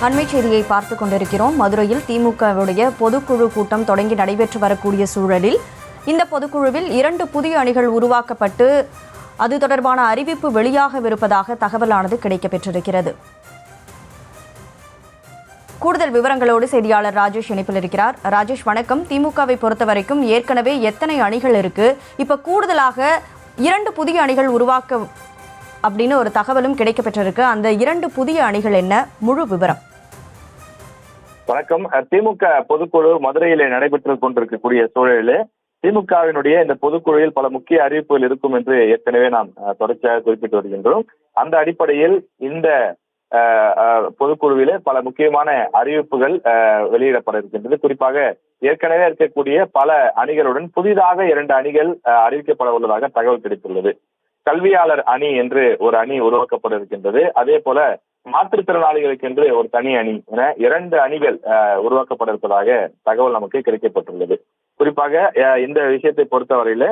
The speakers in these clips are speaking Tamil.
அண்மை செய்தியை பார்த்துக் கொண்டிருக்கிறோம். மதுரையில் திமுகவுடைய பொதுக்குழு கூட்டம் தொடங்கி நடைபெற்று வரக்கூடிய சூழலில் இந்த பொதுக்குழுவில் 2 புதிய அணிகள் உருவாக்கப்பட்டு அது தொடர்பான அறிவிப்பு வெளியாகவிருப்பதாக தகவலானது கிடைக்கப்பெற்றிருக்கிறது. கூடுதல் விவரங்களோடு செய்தியாளர் ராஜேஷ் இணைப்பில் இருக்கிறார். ராஜேஷ், வணக்கம். திமுகவை பொறுத்தவரைக்கும் ஏற்கனவே எத்தனை அணிகள் இருக்கு? இப்ப கூடுதலாக 2 புதிய அணிகள் உருவாக்க அப்படின்னு ஒரு தகவலும் கிடைக்கப்பெற்றிருக்கு. அந்த 2 புதிய அணிகள் என்ன? முழு விவரம். வணக்கம். திமுக பொதுக்குழு மதுரையிலே நடைபெற்று கொண்டிருக்கக்கூடிய சூழலில் திமுகவினுடைய இந்த பொதுக்குழுவில் பல முக்கிய அறிவிப்புகள் இருக்கும் என்று ஏற்கனவே நாம் தொடர்ச்சியாக குறிப்பிட்டு வருகின்றோம். அந்த அடிப்படையில் இந்த பொதுக்குழுவிலே பல முக்கியமான அறிவிப்புகள் வெளியிடப்பட இருக்கின்றது. குறிப்பாக ஏற்கனவே இருக்கக்கூடிய பல அணிகளுடன் புதிதாக 2 அணிகள் அறிவிக்கப்பட உள்ளதாக தகவல் கிடைத்துள்ளது. கல்வியாளர் அணி என்று ஒரு அணி உருவாக்கப்பட இருக்கின்றது. அதே போல மாற்றுத்திறனாளிகளுக்கு என்று ஒரு தனி அணி என 2 அணிகள் உருவாக்கப்பட இருப்பதாக தகவல் நமக்கு கிடைக்கப்பட்டுள்ளது. குறிப்பாக இந்த விஷயத்தை பொறுத்தவரையில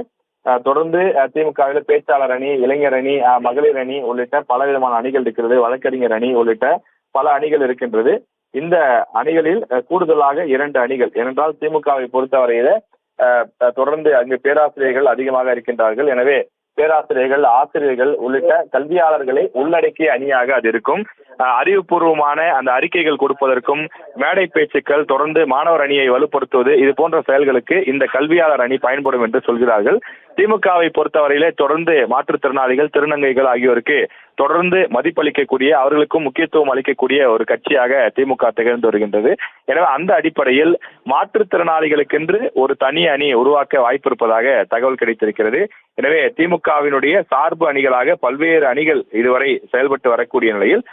தொடர்ந்து திமுகவில் பேச்சாளர் அணி, இளைஞர் அணி, மகளிர் அணி உள்ளிட்ட பல விதமான அணிகள் இருக்கிறது. வழக்கறிஞர் அணி உள்ளிட்ட பல அணிகள் இருக்கின்றது. இந்த அணிகளில் கூடுதலாக 2 அணிகள். ஏனென்றால் திமுகவை பொறுத்தவரையில தொடர்ந்து அங்கு பேராசிரியர்கள் அதிகமாக இருக்கின்றார்கள். எனவே பேராசிரியர்கள், ஆசிரியர்கள் உள்ளிட்ட கல்வியாளர்களை உள்ளடக்கிய அணியாக அது இருக்கும். அறிவுபூர்வமான அந்த அறிக்கைகள் கொடுப்பதற்கும், மேடை பேச்சுக்கள், தொடர்ந்து மாணவர் அணியை வலுப்படுத்துவது, இது போன்ற செயல்களுக்கு இந்த கல்வியாளர் அணி பயன்படும் என்று சொல்கிறார்கள். திமுகவை பொறுத்தவரையிலே தொடர்ந்து மாற்றுத்திறனாளிகள், திருநங்கைகள் ஆகியோருக்கு தொடர்ந்து மதிப்பளிக்கக்கூடிய, அவர்களுக்கும் முக்கியத்துவம் அளிக்கக்கூடிய ஒரு கட்சியாக திமுக திகழ்ந்து வருகின்றது. எனவே அந்த அடிப்படையில் மாற்றுத்திறனாளிகளுக்கென்று ஒரு தனி அணி உருவாக்க வாய்ப்பு இருப்பதாக தகவல் கிடைத்திருக்கிறது. எனவே திமுகவினுடைய சார்பு அணிகளாக பல்வேறு அணிகள் இதுவரை செயல்பட்டு வரக்கூடிய நிலையில்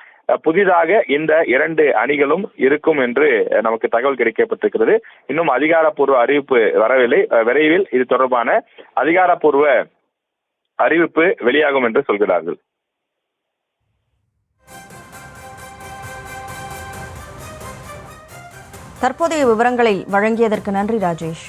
புதிதாக இந்த 2 அணிகளும் இருக்கும் என்று நமக்கு தகவல் கிடைக்கப்பட்டிருக்கிறது. இன்னும் அதிகாரப்பூர்வ அறிவிப்பு வரவில்லை. விரைவில் இது தொடர்பான அதிகாரப்பூர்வ அறிவிப்பு வெளியாகும் என்று சொல்கிறார்கள். தற்போதைய விவரங்களை வழங்கியதற்கு நன்றி ராஜேஷ்.